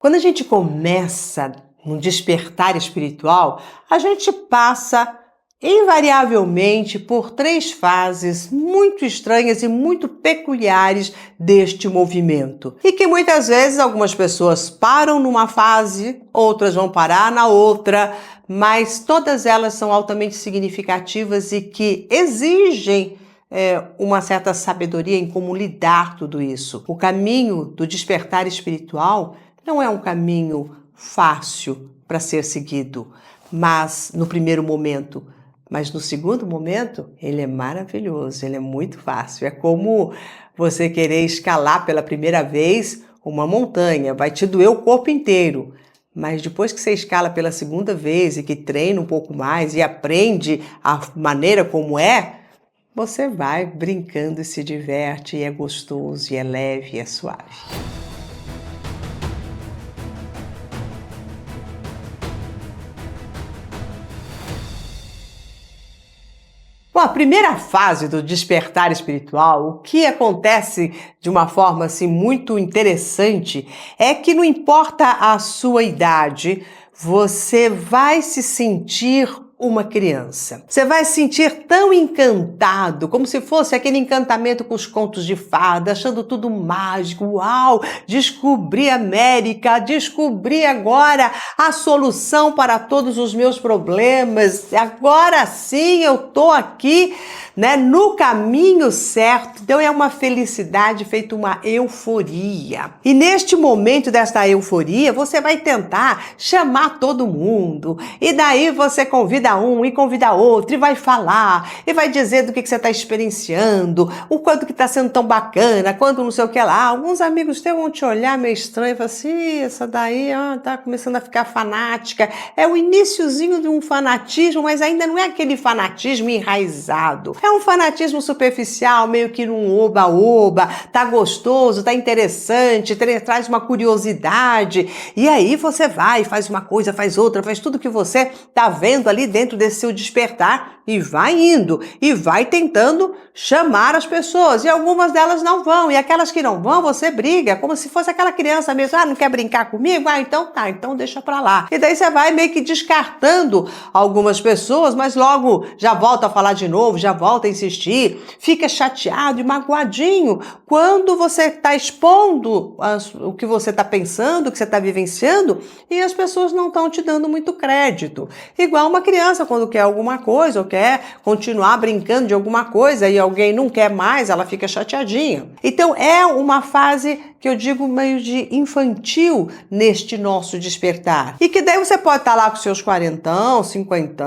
Quando a gente começa no despertar espiritual, a gente passa invariavelmente por três fases muito estranhas e muito peculiares deste movimento. E que muitas vezes algumas pessoas param numa fase, outras vão parar na outra, mas todas elas são altamente significativas e que exigem uma certa sabedoria em como lidar tudo isso. O caminho do despertar espiritual não é um caminho fácil para ser seguido, mas no primeiro momento. Mas no segundo momento, ele é maravilhoso, ele é muito fácil. É como você querer escalar pela primeira vez uma montanha, vai te doer o corpo inteiro. Mas depois que você escala pela segunda vez e que treina um pouco mais e aprende a maneira como você vai brincando e se diverte, e é gostoso, e é leve, e é suave. Bom, a primeira fase do despertar espiritual, o que acontece de uma forma assim muito interessante é que não importa a sua idade, você vai se sentir uma criança. Você vai se sentir tão encantado, como se fosse aquele encantamento com os contos de fada, achando tudo mágico. Uau, descobri a América, descobri agora a solução para todos os meus problemas. Agora sim eu tô aqui, no caminho certo. Então é uma felicidade feita uma euforia. E neste momento desta euforia, você vai tentar chamar todo mundo. E daí você convida um e convida outro e vai falar e vai dizer do que você está experienciando, o quanto que está sendo tão bacana, quanto não sei o que lá. Alguns amigos teus vão te olhar meio estranho e falar assim, essa daí tá começando a ficar fanática. É o iniciozinho de um fanatismo, mas ainda não é aquele fanatismo enraizado. É um fanatismo superficial, meio que num oba-oba, tá gostoso, tá interessante, traz uma curiosidade. E aí você vai, faz uma coisa, faz outra, faz tudo que você tá vendo ali dentro desse seu despertar e vai indo e vai tentando chamar as pessoas, e algumas delas não vão, e aquelas que não vão, você briga, como se fosse aquela criança mesmo, não quer brincar comigo? Então tá, então deixa pra lá. E daí você vai meio que descartando algumas pessoas, mas logo já volta a falar de novo, já volta a insistir, fica chateado e magoadinho quando você está expondo o que você está pensando, o que você está vivenciando, e as pessoas não estão te dando muito crédito. Igual uma criança quando quer alguma coisa ou quer continuar brincando de alguma coisa e alguém não quer mais, ela fica chateadinha. Então é uma fase que eu digo meio de infantil neste nosso despertar. E que daí você pode estar lá com seus 40, 50,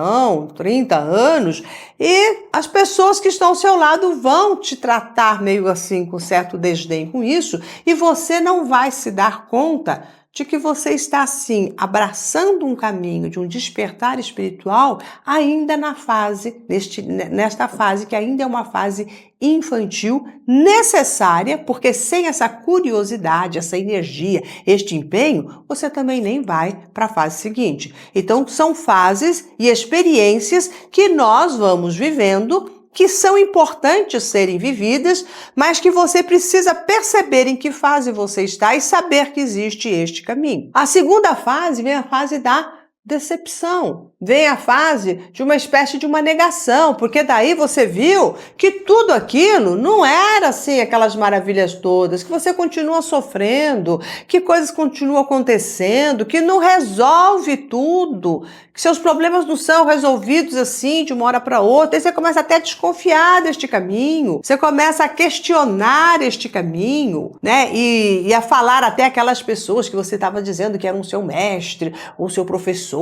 30 anos e as pessoas que estão ao seu lado vão te tratar meio assim com certo desdém com isso e você não vai se dar conta de que você está, assim, abraçando um caminho de um despertar espiritual ainda nesta fase que ainda é uma fase infantil, necessária, porque sem essa curiosidade, essa energia, este empenho, você também nem vai para a fase seguinte. Então, são fases e experiências que nós vamos vivendo que são importantes serem vividas, mas que você precisa perceber em que fase você está e saber que existe este caminho. A segunda fase vem a fase da decepção, vem a fase de uma espécie de uma negação, porque daí você viu que tudo aquilo não era assim aquelas maravilhas todas, que você continua sofrendo, que coisas continuam acontecendo, que não resolve tudo, que seus problemas não são resolvidos assim de uma hora para outra, e você começa até a desconfiar deste caminho, você começa a questionar este caminho, e a falar até aquelas pessoas que você estava dizendo que eram o seu mestre, ou seu professor,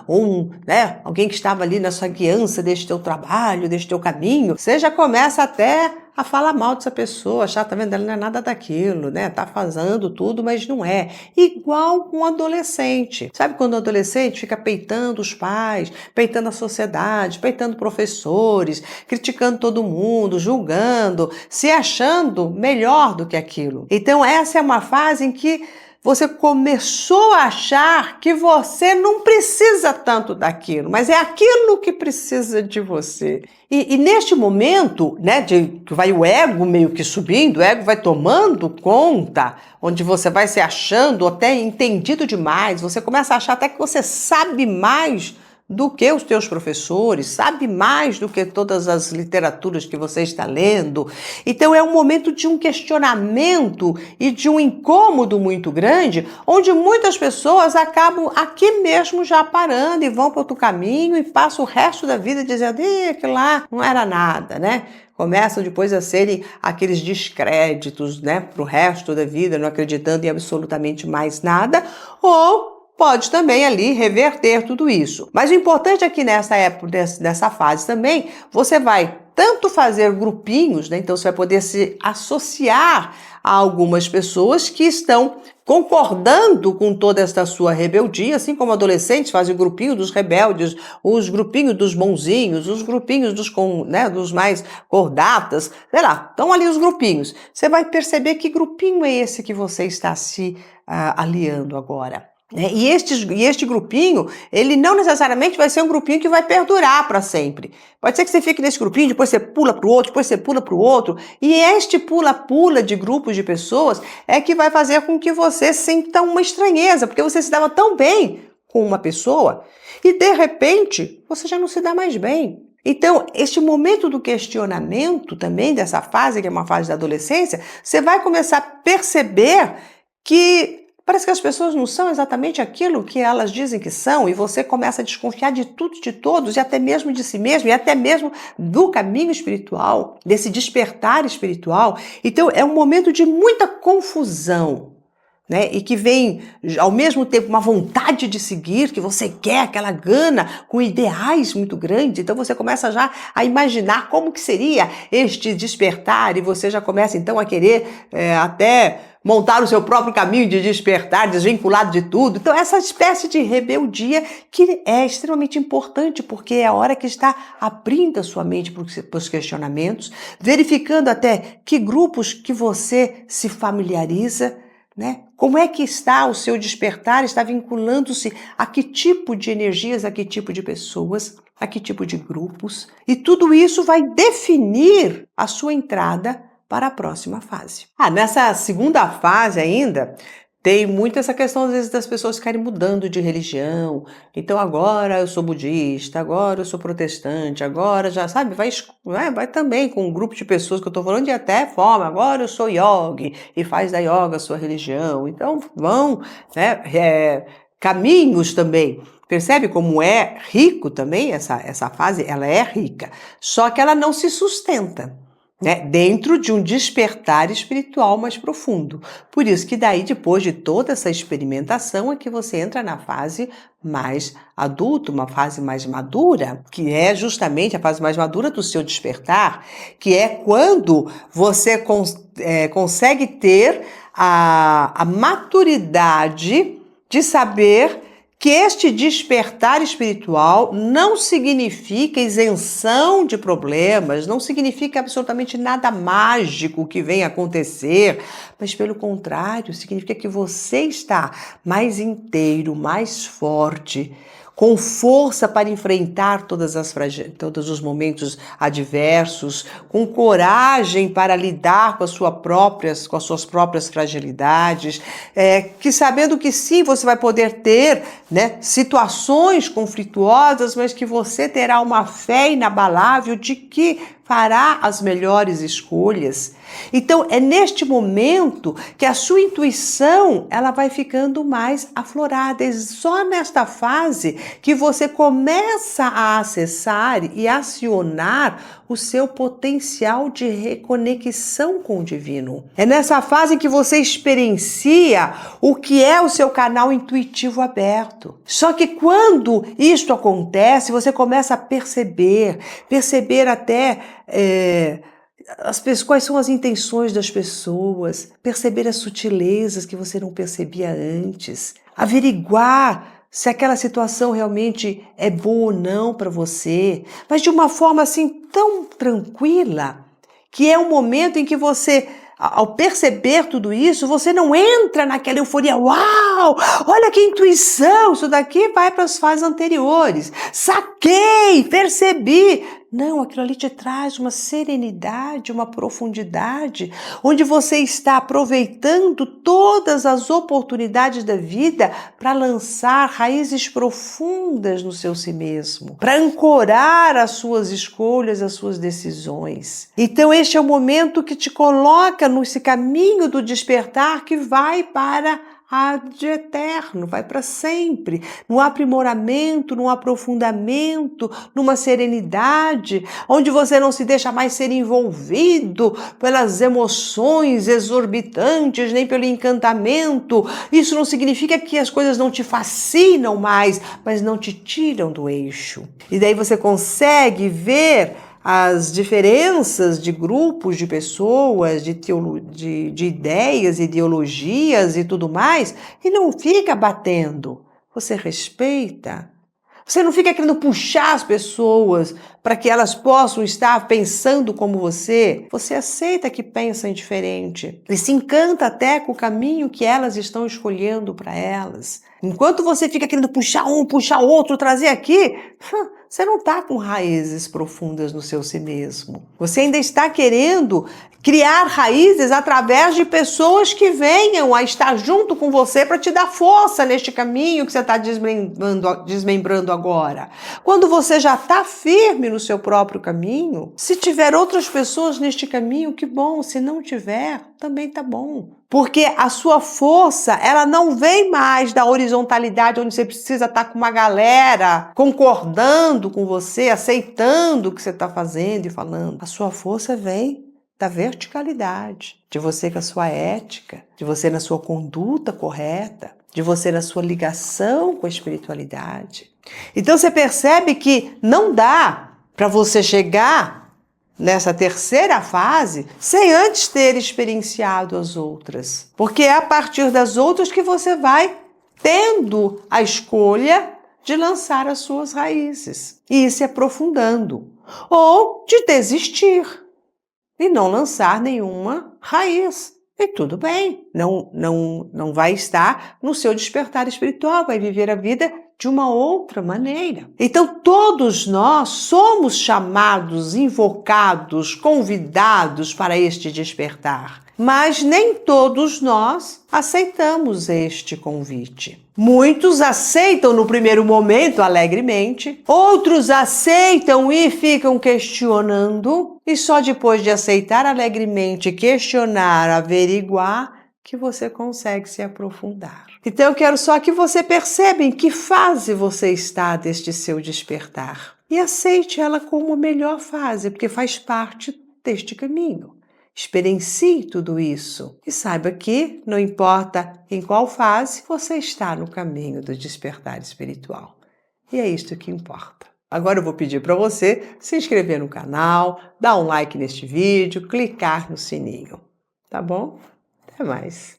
ou alguém que estava ali na sua guiança deste teu trabalho, deste teu caminho, você já começa até a falar mal dessa pessoa, achar, tá vendo, ela não é nada daquilo, tá fazendo tudo, mas não é. Igual um adolescente. Sabe quando o adolescente fica peitando os pais, peitando a sociedade, peitando professores, criticando todo mundo, julgando, se achando melhor do que aquilo. Então essa é uma fase em que você começou a achar que você não precisa tanto daquilo, mas é aquilo que precisa de você. E neste momento, né, que vai o ego meio que subindo, o ego vai tomando conta, onde você vai se achando até entendido demais, você começa a achar até que você sabe mais do que os teus professores, sabe mais do que todas as literaturas que você está lendo. Então é um momento de um questionamento e de um incômodo muito grande, onde muitas pessoas acabam aqui mesmo já parando e vão para outro caminho e passam o resto da vida dizendo, aquilo lá não era nada, né? Começam depois a serem aqueles descréditos, né, para o resto da vida, não acreditando em absolutamente mais nada, ou pode também ali reverter tudo isso. Mas o importante é que nessa época, nessa fase também, você vai tanto fazer grupinhos, né? Então você vai poder se associar a algumas pessoas que estão concordando com toda essa sua rebeldia, assim como adolescentes fazem o grupinho dos rebeldes, os grupinhos dos bonzinhos, os grupinhos dos mais cordatas, sei lá, estão ali os grupinhos. Você vai perceber que grupinho é esse que você está se aliando agora. E este grupinho, ele não necessariamente vai ser um grupinho que vai perdurar para sempre. Pode ser que você fique nesse grupinho, depois você pula para o outro, depois você pula para o outro. E este pula-pula de grupos de pessoas é que vai fazer com que você sinta uma estranheza, porque você se dava tão bem com uma pessoa e, de repente, você já não se dá mais bem. Então, este momento do questionamento também, dessa fase, que é uma fase da adolescência, você vai começar a perceber que parece que as pessoas não são exatamente aquilo que elas dizem que são e você começa a desconfiar de tudo, de todos e até mesmo de si mesmo e até mesmo do caminho espiritual, desse despertar espiritual. Então é um momento de muita confusão, né? E que vem ao mesmo tempo uma vontade de seguir, que você quer, aquela gana com ideais muito grandes. Então você começa já a imaginar como que seria este despertar e você já começa então a querer até montar o seu próprio caminho de despertar, desvinculado de tudo. Então essa espécie de rebeldia que é extremamente importante, porque é a hora que está abrindo a sua mente para os questionamentos, verificando até que grupos que você se familiariza, né? Como é que está o seu despertar? Está vinculando-se a que tipo de energias, a que tipo de pessoas, a que tipo de grupos? E tudo isso vai definir a sua entrada para a próxima fase. Nessa segunda fase ainda, tem muito essa questão, às vezes, das pessoas ficarem mudando de religião. Então, agora eu sou budista, agora eu sou protestante, agora já, sabe, vai também com um grupo de pessoas que eu estou falando de até forma, agora eu sou yogi e faz da yoga a sua religião. Então, vão, né, caminhos também. Percebe como é rico também essa fase? Ela é rica, só que ela não se sustenta, né, dentro de um despertar espiritual mais profundo. Por isso que daí, depois de toda essa experimentação, é que você entra na fase mais adulta, uma fase mais madura, que é justamente a fase mais madura do seu despertar, que é quando você consegue ter a maturidade de saber que este despertar espiritual não significa isenção de problemas, não significa absolutamente nada mágico que venha acontecer, mas pelo contrário, significa que você está mais inteiro, mais forte, com força para enfrentar todos os momentos adversos, com coragem para lidar com as suas próprias fragilidades, que sabendo que sim, você vai poder ter, né, situações conflituosas, mas que você terá uma fé inabalável de que fará as melhores escolhas. Então, é neste momento que a sua intuição ela vai ficando mais aflorada. É só nesta fase que você começa a acessar e acionar o seu potencial de reconexão com o divino. É nessa fase que você experiencia o que é o seu canal intuitivo aberto. Só que quando isto acontece, você começa a perceber até quais são as intenções das pessoas, perceber as sutilezas que você não percebia antes, averiguar se aquela situação realmente é boa ou não para você, mas de uma forma assim tão tranquila, que é um momento em que você ao perceber tudo isso, você não entra naquela euforia, uau, olha que intuição, isso daqui vai para as fases anteriores, saquei, percebi. Não, aquilo ali te traz uma serenidade, uma profundidade, onde você está aproveitando todas as oportunidades da vida para lançar raízes profundas no seu si mesmo, para ancorar as suas escolhas, as suas decisões. Então este é o momento que te coloca nesse caminho do despertar que vai para de eterno, vai para sempre, no aprimoramento, no aprofundamento, numa serenidade, onde você não se deixa mais ser envolvido pelas emoções exorbitantes, nem pelo encantamento. Isso não significa que as coisas não te fascinam mais, mas não te tiram do eixo. E daí você consegue ver as diferenças de grupos de pessoas, de ideias, ideologias e tudo mais, e não fica batendo. Você respeita. Você não fica querendo puxar as pessoas para que elas possam estar pensando como você. Você aceita que pensam diferente e se encanta até com o caminho que elas estão escolhendo para elas. Enquanto você fica querendo puxar um, puxar outro, trazer aqui, você não está com raízes profundas no seu si mesmo. Você ainda está querendo criar raízes através de pessoas que venham a estar junto com você para te dar força neste caminho que você está desmembrando agora. Quando você já está firme no seu próprio caminho, se tiver outras pessoas neste caminho, que bom. Se não tiver, também tá bom. Porque a sua força, ela não vem mais da horizontalidade, onde você precisa estar com uma galera concordando com você, aceitando o que você está fazendo e falando. A sua força vem da verticalidade, de você com a sua ética, de você na sua conduta correta, de você na sua ligação com a espiritualidade. Então você percebe que não dá para você chegar nessa terceira fase sem antes ter experienciado as outras. Porque é a partir das outras que você vai tendo a escolha de lançar as suas raízes e ir se aprofundando. Ou de desistir e não lançar nenhuma raiz. E tudo bem, não vai estar no seu despertar espiritual, vai viver a vida de uma outra maneira. Então todos nós somos chamados, invocados, convidados para este despertar. Mas nem todos nós aceitamos este convite. Muitos aceitam no primeiro momento alegremente, outros aceitam e ficam questionando, e só depois de aceitar alegremente, questionar, averiguar, que você consegue se aprofundar. Então eu quero só que você perceba em que fase você está deste seu despertar. E aceite ela como a melhor fase, porque faz parte deste caminho. Experiencie tudo isso e saiba que não importa em qual fase você está no caminho do despertar espiritual. E é isto que importa. Agora eu vou pedir para você se inscrever no canal, dar um like neste vídeo, clicar no sininho. Tá bom? Até mais!